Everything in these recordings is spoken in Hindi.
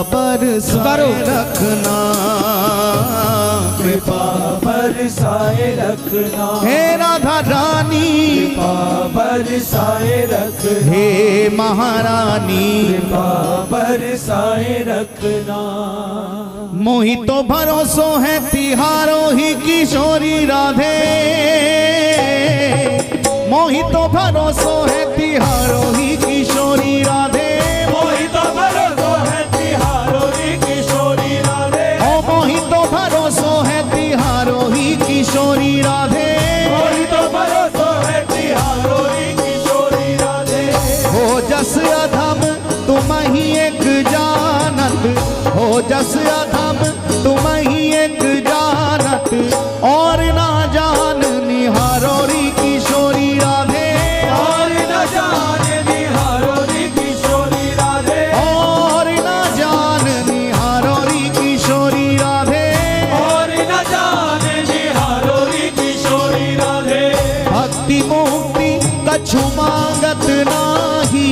बरसाए रखना, कृपा बरसाए रखना, हे राधा रानी कृपा बरसाए रखना, हे महारानी कृपा बरसाए रखना। मोहि तो भरोसो है तिहारो ही किशोरी राधे, मोहि तो भरोसो है तिहारो ही किशोरी राधे, मोहि तो भरोसो है तिहारो ही किशोरी राधे, ओ मोहि तो भरोसो है तिहारो ही किशोरी राधे, मोहि तो भरोसो है तिहारो ही किशोरी राधे। हो जस अधम तुम ही एक जानत, हो जस अधम तुम ही एक जानत, और ना जान निहारो री किशोरी राधे, और न जाने निहारो री किशोरी राधे, और ना जान निहारो री किशोरी राधे, और न जाने निहारो री किशोरी राधे। भक्ति मुक्ति कछु मांगत नाही,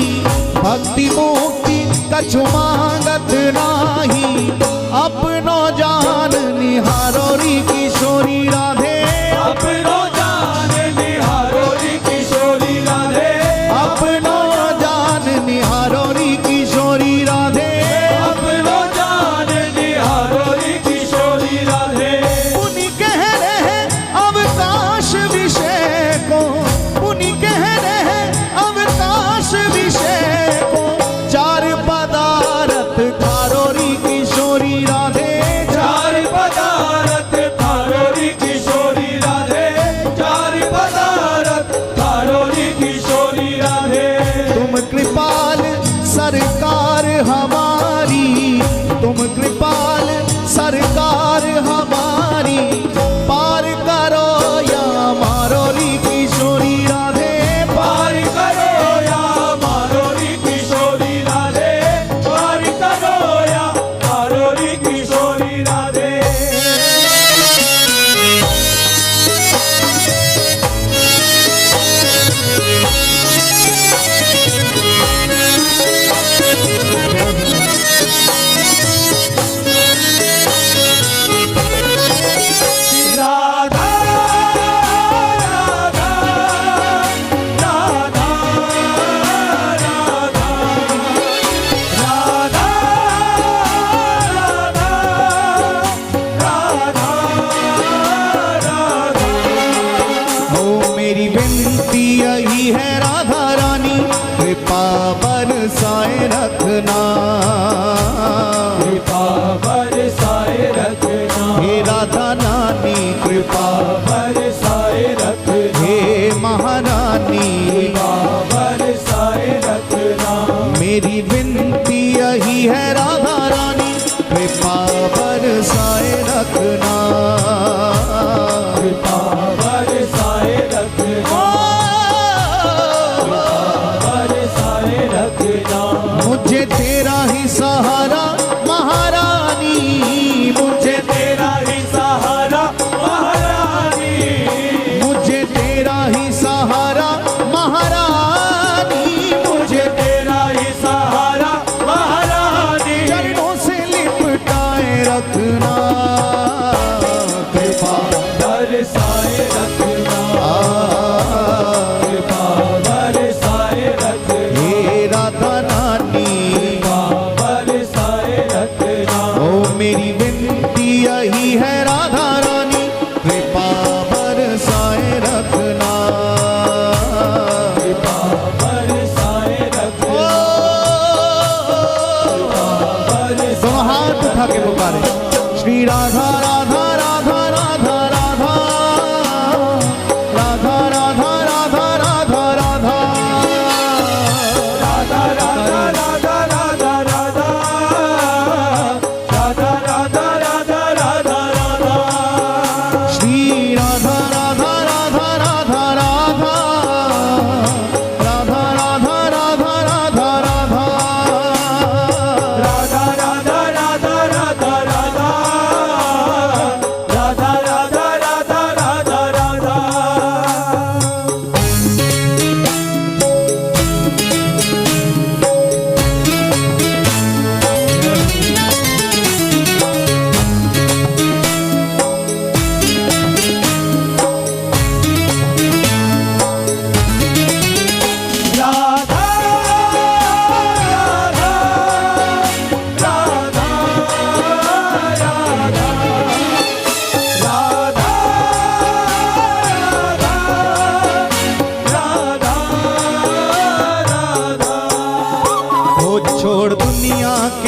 भक्ति मुक्ति कछु मांगत नाही, अपनो जान निहारो री किशोरी राधे, अपनो जान निहारो री किशोरी राधे, अपनो जान निहारो री किशोरी राधे, अपनो जान निहारो री किशोरी राधे। पुनि कह रहे अवकाश विषय को, पुनि कह रहे अवकाश विषय को, चार पदार्थ खारो री किशोरी राधे, चार पदार्थ खारो री किशोरी राधे, चार पदार्थ खारो री किशोरी राधे। तुम कृपाल सरकार हमारी, तुम कृपाल सरकार हमारी, पार करो या मारो री किशोरी राधे, पार करो या मारो री किशोरी राधे, पार करो या मारो री किशोरी राधे। राधा राधा राधा राधा राधा राधा राधा। हो मेरी विनती यही है राधा रानी, कृपा बरसाए रखना, कृपा बरसाए रखना, हे राधा रानी कृपा, बरसाए रखना, हे महारानी कृपा बरसाए रखना, मेरी विनती यही है राधा रानी, कृपा बरसाए रखना, कृपा बरसाए रखना, बरसाए रखना। मुझे तेरा ही सहारा महारानी, मुझे तेरा ही सहारा महारानी, मुझे तेरा ही सहारा महारानी, मुझे तेरा ही सहारा महारानी, चरणों से लिपटाए रखना, कृपा बरसाए रखना, कृपा बरसाए रखना, हे राधा रानी, कृपा बरसाए रखना। ओ मेरी विनती यही है राधा रानी, कृपा बरसाए रखना, कृपा बरसाए रखना, दोनों हाथ उठा के पुकारे, श्री राधा राधा राधा राधा राधा, राधा राधा राधा राधा राधा, राधा राधा राधा राधा राधा, राधा राधा राधा राधा राधा, श्री राधा राधा राधा राधा राधा, राधा राधा राधा राधा राधा, राधा राधा राधा राधा राधा,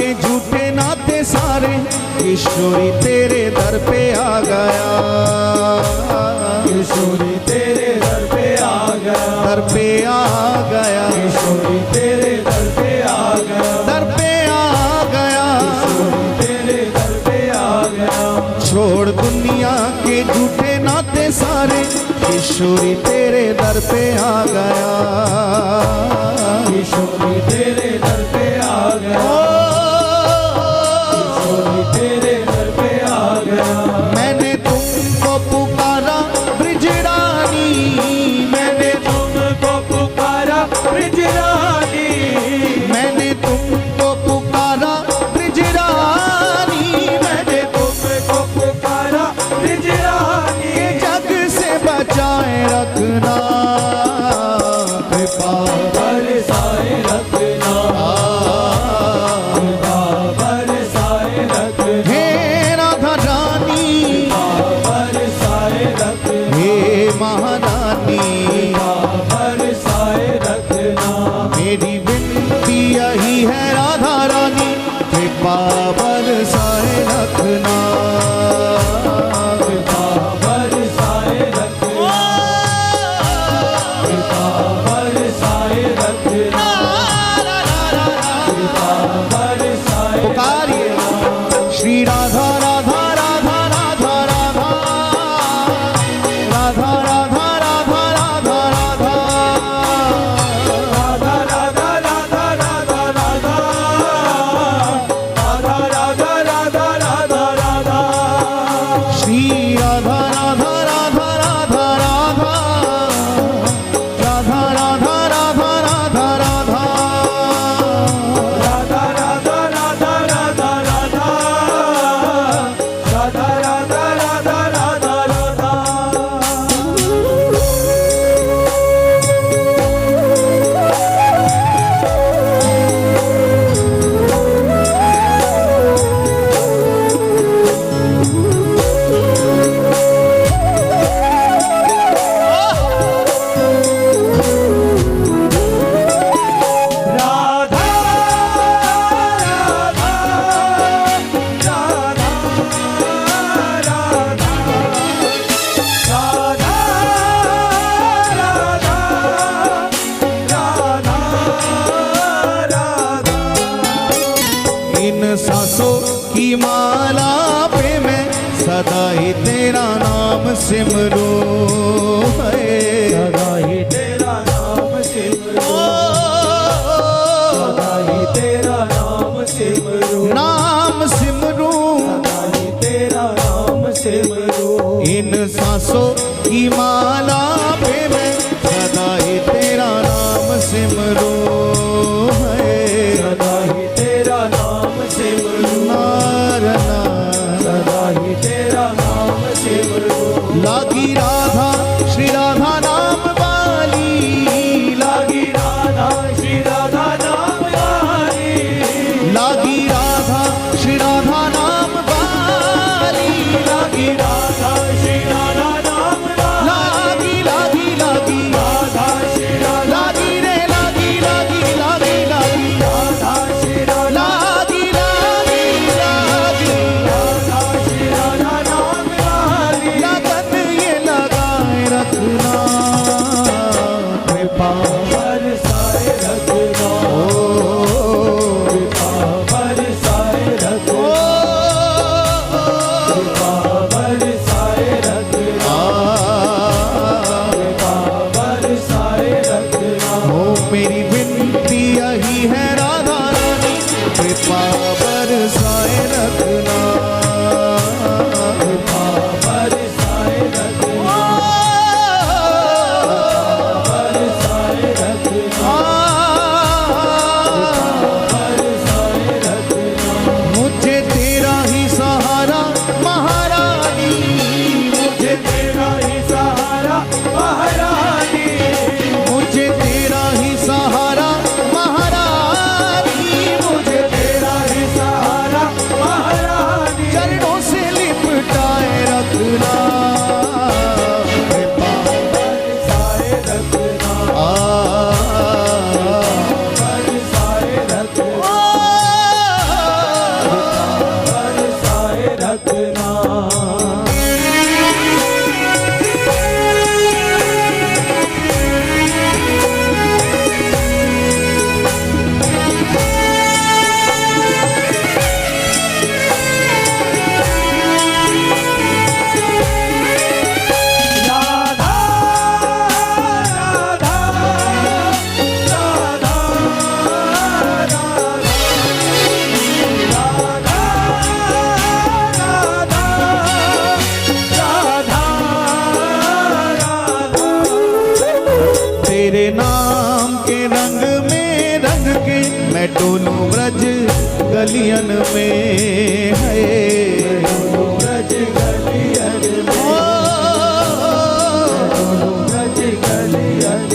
के झूठे नाते सारे, किशोरी तेरे दर पे आ गया, किशोरी तेरे दर पे आ गया, दर पे आ गया, किशोरी तेरे दर पे आ गया, दर पे आ गया, किशोरी तेरे दर पे आ गया। छोड़ दुनिया के झूठे नाते सारे, किशोरी तेरे दर पे आ गया, किशोरी तेरे दर पे आ गया, किशोरी तेरे दर पे आ गया। मैंने तुमको पुकारा ब्रिजरानी, मैंने तुमको पुकारा ब्रिजरानी, मैंने तुमको पुकारा ब्रिजरानी, मैंने तुमको पुकारा ब्रिजरानी। ये जग से बचाए रखना, कृपा बरसाए रखना, कृपा बरसाए रखना, हे राधा रानी, बरसाए रखना, हे महारानी, बरसाए रखना। मेरी विनती यही है राधा रानी, कृपा बरसाए रखना, कृपा बरसाए रखना, कृपा बरसाए रखना, कृपा बरसाए। पुकारिए श्री राधा राधा राधा राधा राधा, राधा राधा राधा राधा राधा, राधा राधा राधा राधा राधा, राधा राधा राधा राधा राधा। श्री राधा राधा राधा राधा राधा, राधा राधा राधा राधा राधा, राधा राधा राधा राधा राधा, राधा राधा राधा राधा राधा। राधा राधा राधा राधा, राधा राधा राधा। इन सांसों की माला पे मैं सदा ही तेरा नाम सिमरूं, है सदा ही तेरा नाम सिमरो, सदा ही तेरा नाम सिमरो, नाम सिमरूं, सदा ही तेरा नाम सिमरो। इन सांसों की माला पे मैं सदा ही तेरा नाम सिमरूं, है सदा ही तेरा नाम सिमरो, नारना सदा ही तेरा नाम सिमरो। लागी राधा श्री राधा नाम वाली, लागी राधा श्री राधा नाम वाली, लागी राधा श्री राधा नाम वाली, लागी राधा श्री राधा नाम वाली, गलियन में है। ब्रज गलियन में, ब्रज गलियन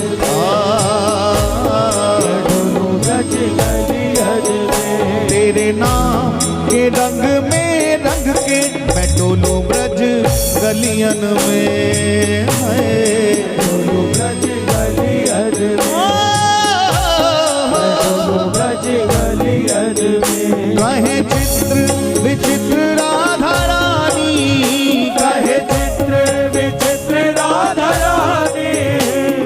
ब्रज गलियन में। तेरे नाम के रंग में रंग के मैं डोलूं ब्रज गलियन में है। ब्रज गलियन में, ब्रज गलियन में। कहे चित्र विचित्र राधा रानी, कहे चित्र विचित्र राधा रानी,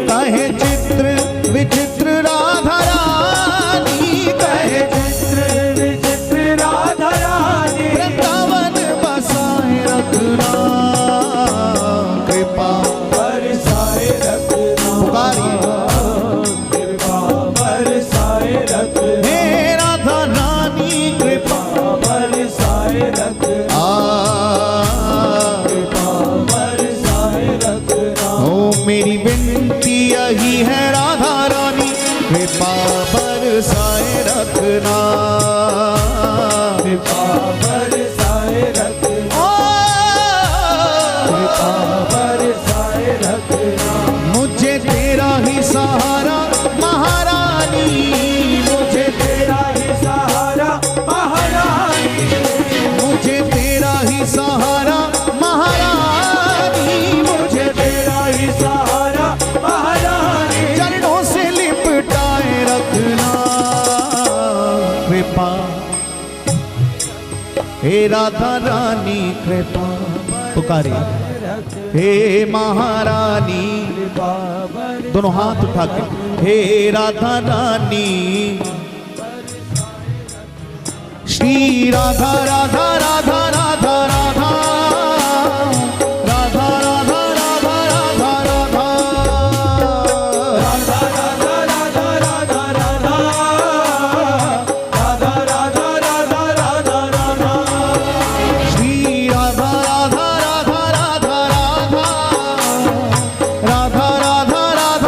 कहे चित्र विचित्र राधा रानी, कहे चित्र विचित्र राधा रानी। वृंदावन बसाए रखना कृपा बरसाए रखना, पुकारिए। कृपा बरसाए रखना, हे राधा रानी कृपा बरसाए रखना, कृपा बरसाए रखना। ओ मेरी विनती यही है राधा रानी कृपा बरसाए रखना। कृपा बरसाए रखना, कृपा बरसाए रखना। मुझे तेरा ही सहारा महारानी, मुझे तेरा ही सहारा महारानी, मुझे तेरा ही सहारा महारानी, मुझे तेरा ही सहारा महारानी। चरणों से लिपटाए रखना कृपा। हे राधा रानी कृपा पुकारिए। हे महारानी, कृपा दोनों हाथ उठा के हे राधा रानी। श्री राधा राधा राधा राधा राधा राधा राधा राधा राधा राधा राधा राधा राधा राधा राधा, राधा राधा राधा राधा राधा। श्री राधा राधा राधा राधा राधा राधा राधा राधा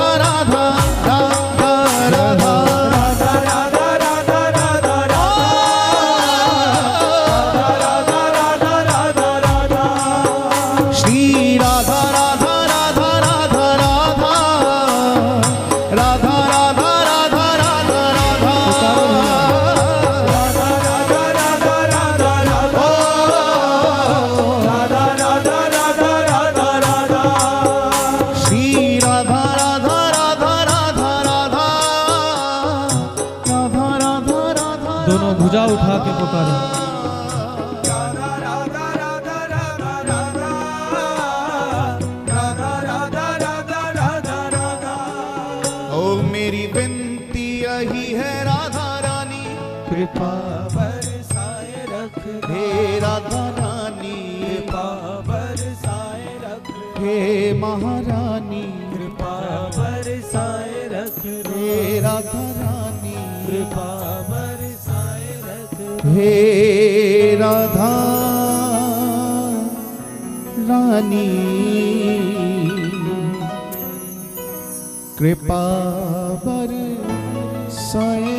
राधा राधा श्री राधा राधा राधा राधा राधा राधा राधा राधा राधा श्री राधा राधा राधा राधा राधा राधा राधा राधा। दोनों भुजा उठा के पुकारे। ओ मेरी विनती यही है राधा रानी कृपा बरसाए रख, हे राधा रानी कृपा बरसाए रख, हे महारानी कृपा बरसाए रख, हे राधा रानी कृपा बरसाए रख। हे राधा रानी कृपा बरसाए